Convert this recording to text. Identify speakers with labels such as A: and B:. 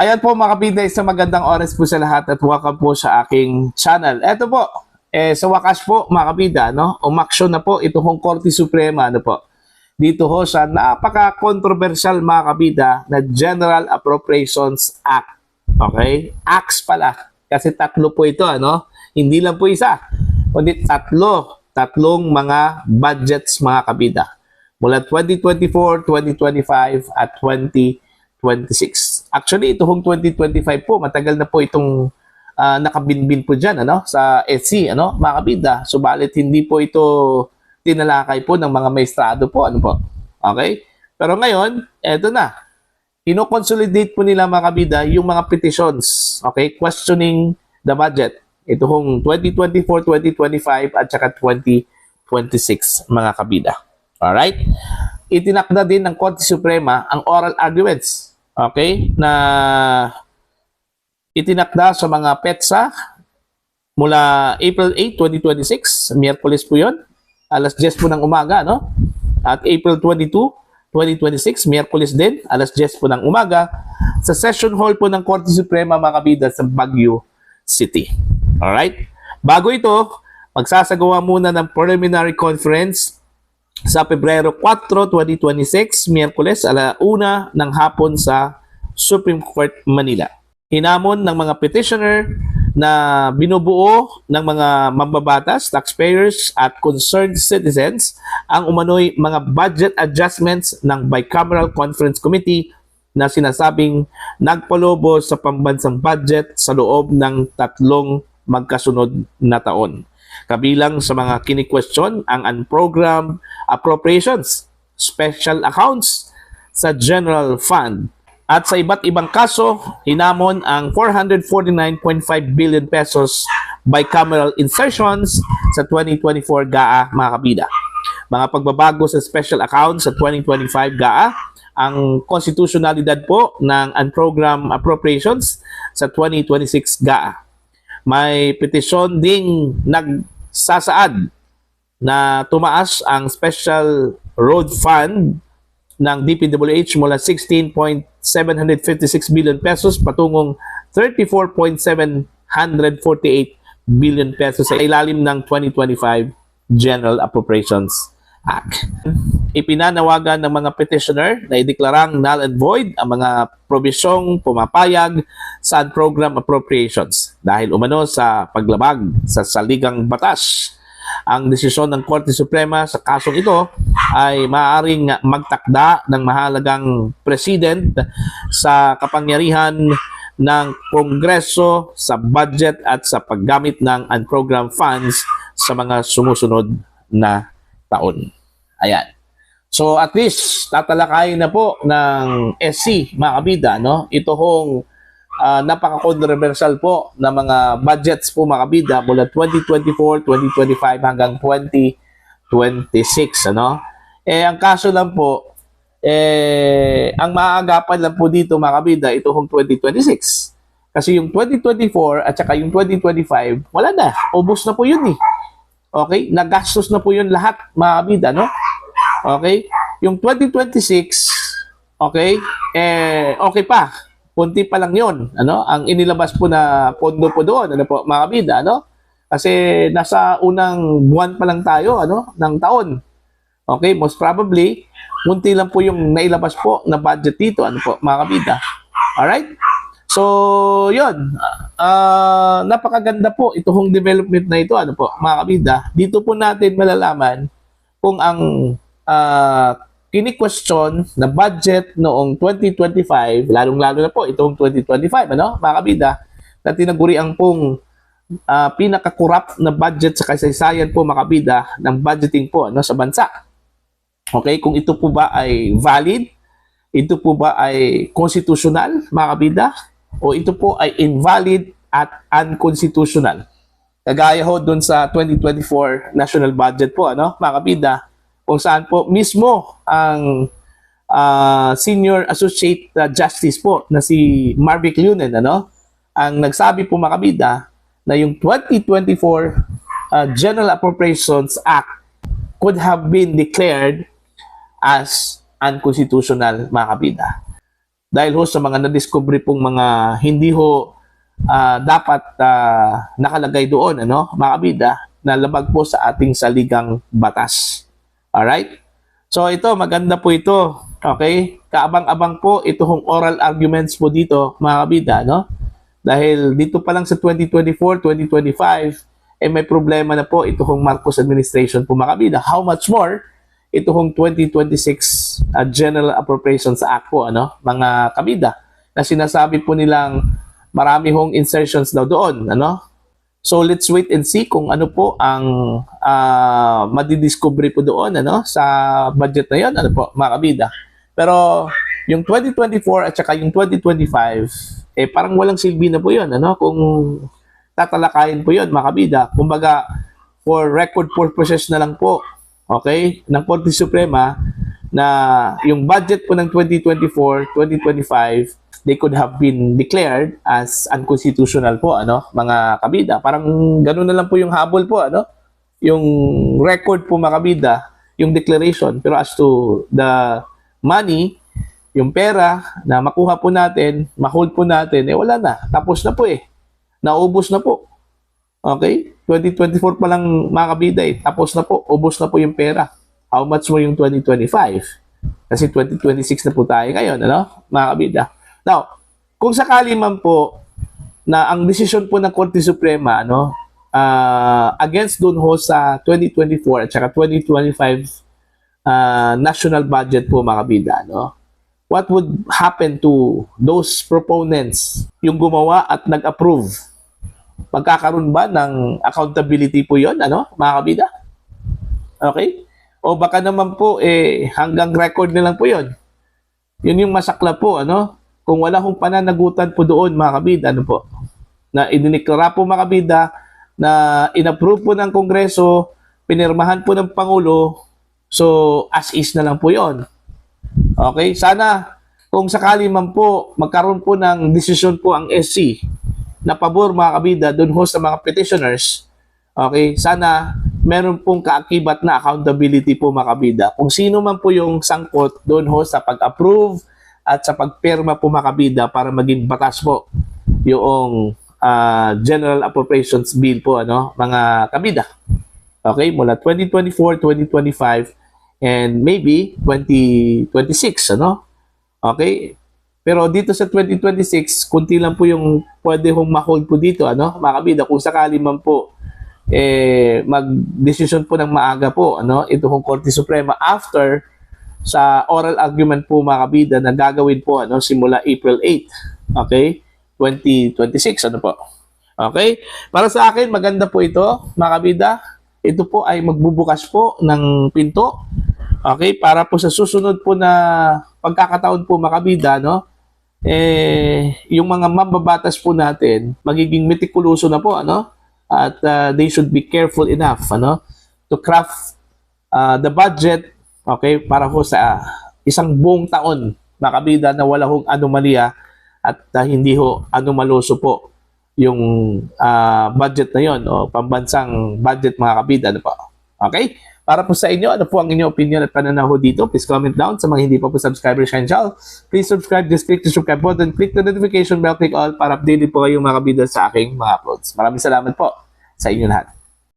A: Ayan po mga kabida, isang magandang oras po sa lahat at welcome po sa aking channel. Eto po, sa wakas po mga kabida, no? Umaksyon na po ito hong Korte Suprema, ano po? Dito ho sa napaka-controversial mga kabida na General Appropriations Act. Okay? Acts pala. Kasi tatlo po ito, ano? Hindi lang po isa, kundi tatlong mga budgets mga kabida. Mula 2024, 2025 at 2026. Actually, ito hong 2025 po, matagal na po itong nakabinbin po dyan, ano, sa SC, ano, mga kabida. Subalit, hindi po ito tinalakay po ng mga maestrado po, ano po. Okay? Pero ngayon, eto na. Ino-consolidate po nila mga kabida yung mga petitions, okay, questioning the budget. Ito hong 2024, 2025 at saka 2026 mga kabida. Alright? Itinakda din ng Korte Suprema ang oral arguments, okay, na itinakda sa mga PETSA mula April 8, 2026, Miyerkules po yun, alas 10 po ng umaga, no? At April 22, 2026, Miyerkules din, alas 10 po ng umaga, sa session hall po ng Korte Suprema mga kabida sa Baguio City. Alright? Bago ito, magsasagawa muna ng preliminary conference sa Pebrero 4, 2026, Miyerkules, ala-una ng hapon sa Supreme Court, Manila. Hinamon ng mga petitioner na binubuo ng mga mambabatas, taxpayers at concerned citizens ang umano'y mga budget adjustments ng Bicameral Conference Committee na sinasabing nagpalobo sa pambansang budget sa loob ng tatlong magkasunod na taon. Kabilang sa mga kini-question ang unprogrammed appropriations, special accounts sa general fund. At sa iba't ibang kaso, hinamon ang 449.5 billion pesos bicameral insertions sa 2024 GAA mga kabida. Mga pagbabago sa special accounts sa 2025 GAA, ang konstitusyonalidad po ng unprogrammed appropriations sa 2026 GAA. May petisyon ding nagsasaad na tumaas ang Special Road Fund ng DPWH mula 16.756 billion pesos patungong 34.748 billion pesos sa ilalim ng 2025 General Appropriations Act. Ipinanawagan ng mga petitioner na ideklarang null and void ang mga probisyong pumapayag sa program appropriations dahil umano sa paglabag sa saligang batas. Ang desisyon ng Korte Suprema sa kasong ito ay maaaring magtakda ng mahalagang president sa kapangyarihan ng Kongreso sa budget at sa paggamit ng unprogrammed funds sa mga sumusunod na taon. Ayan. So at least tatalakayin na po ng SC mga kabida, no? Ito hong napaka-controversial po na mga budgets po mga kabida mula 2024, 2025 hanggang 2026, ano? Ang kaso lang po, ang maaagapan lang po dito mga kabida, ito hong 2026. Kasi yung 2024 at saka yung 2025, wala na. Ubos na po yun eh. Okay? Nagastos na po yun lahat mga kabida, no? Okay? Yung 2026, okay? Okay pa. Kunti pa lang yon, ano? Ang inilabas po na pondo po doon, ano po, mga kabida, ano? Kasi nasa unang buwan pa lang tayo, ano, ng taon. Okay, most probably, kunti lang po yung nailabas po na budget dito, ano po, mga kabida. Alright? So, yon. Napakaganda po itong development na ito, ano po, mga kabida. Dito po natin malalaman kung ang kini-question na budget noong 2025, lalong-lalo na po itong 2025, ano, mga kabida, na tinaguriang pong pinaka-corrupt na budget sa kasaysayan po, mga kabida, ng budgeting po, ano, sa bansa. Okay, kung ito po ba ay valid, ito po ba ay constitutional, mga kabida, o ito po ay invalid at unconstitutional. Kagaya ho dun sa 2024 national budget po, ano, mga kabida, kung saan po mismo ang Senior Associate Justice po na si Marvick Lunen, ano, ang nagsabi po mga kabida na yung 2024 General Appropriations Act could have been declared as unconstitutional, mga kabida. dahil ho sa mga na-discovery pong mga hindi ho dapat nakalagay doon, ano, mga kabida, na labag po sa ating saligang batas. Alright? So ito, maganda po ito. Okay? Kaabang-abang po ito hong oral arguments po dito, mga kabida, no? Dahil dito pa lang sa 2024, 2025, may problema na po ito hong Marcos administration po, mga kabida. How much more ito hong 2026 General Appropriations Act po, ano, mga kabida, na sinasabi po nilang marami hong insertions daw doon, ano? So let's wait and see kung ano po ang madidiscovery po doon, ano, sa budget na yon, ano po, mga kabida. Pero yung 2024 at saka yung 2025, parang walang silbi na po yon, ano, kung tatalakayin po yon, mga kabida. Kumbaga, for record purposes na lang po, okay, ng Korte Suprema, na yung budget po ng 2024, 2025, they could have been declared as unconstitutional po, ano, mga kabida. Parang gano'n na lang po yung habol po, ano, yung record po, mga kabida, yung declaration. Pero as to the money, yung pera na makuha po natin, ma-hold po natin, wala na. Tapos na po naubos na po. Okay? 2024 pa lang, mga kabida, tapos na po, ubos na po yung pera. How much mo yung 2025? Kasi 2026 na po tayo ngayon, ano, mga kabida. Now, kung sakali man po na ang desisyon po ng Korte Suprema, ano, against dun ho sa 2024 at saka 2025 national budget po, mga kabida, no? What would happen to those proponents, yung gumawa at nag-approve? Magkakaroon ba ng accountability po yon, ano, mga kabida? Okay? O baka naman po, hanggang record na lang po yon. Yun yung masakla po, ano? Kung wala hong pananagutan po doon, mga kabida, ano po? Na idiniklara po, mga kabida, na inapprove po ng Kongreso, pinirmahan po ng Pangulo, so as is na lang po yon. Okay? Sana, kung sakali man po, magkaroon po ng desisyon po ang SC, na pabor, mga kabida, doon ho sa mga petitioners, okay, sana meron pong kaakibat na accountability po, mga kabida. Kung sino man po yung sangkot doon ho sa pag-approve at sa pagpirma po, mga kabida, para maging batas po yung General Appropriations Bill po, ano, mga kabida. Okay, mula 2024, 2025, and maybe 2026, ano? Okay? Pero dito sa 2026, kunti lang po yung pwede hong ma-hold po dito, ano, mga kabida. Kung sakali man po, mag-decision po ng maaga po, ano, ito hong Korte Suprema after sa oral argument po, mga kabida, na gagawin po, ano, simula April 8, okay, 2026, ano po. Okay? Para sa akin, maganda po ito, mga kabida. Ito po ay magbubukas po ng pinto, okay, para po sa susunod po na pagkakataon po, mga kabida, no, yung mga mambabatas po natin magiging metikuloso na po, ano, at they should be careful enough, ano, to craft the budget, okay, para po sa isang buong taon, mga kabida, na wala hong anomalya at hindi ho anomaloso po yung budget na yon, o pambansang budget, mga kabida, ano po. Okay? Para po sa inyo, ano po ang inyong opinion at pananaw dito? Please comment down. Sa mga hindi pa po subscriber sa channel, please subscribe. Just click the subscribe button, click the notification bell, click all para updated po kayong, mga kabida, sa aking mga uploads. Maraming salamat po sa inyo lahat.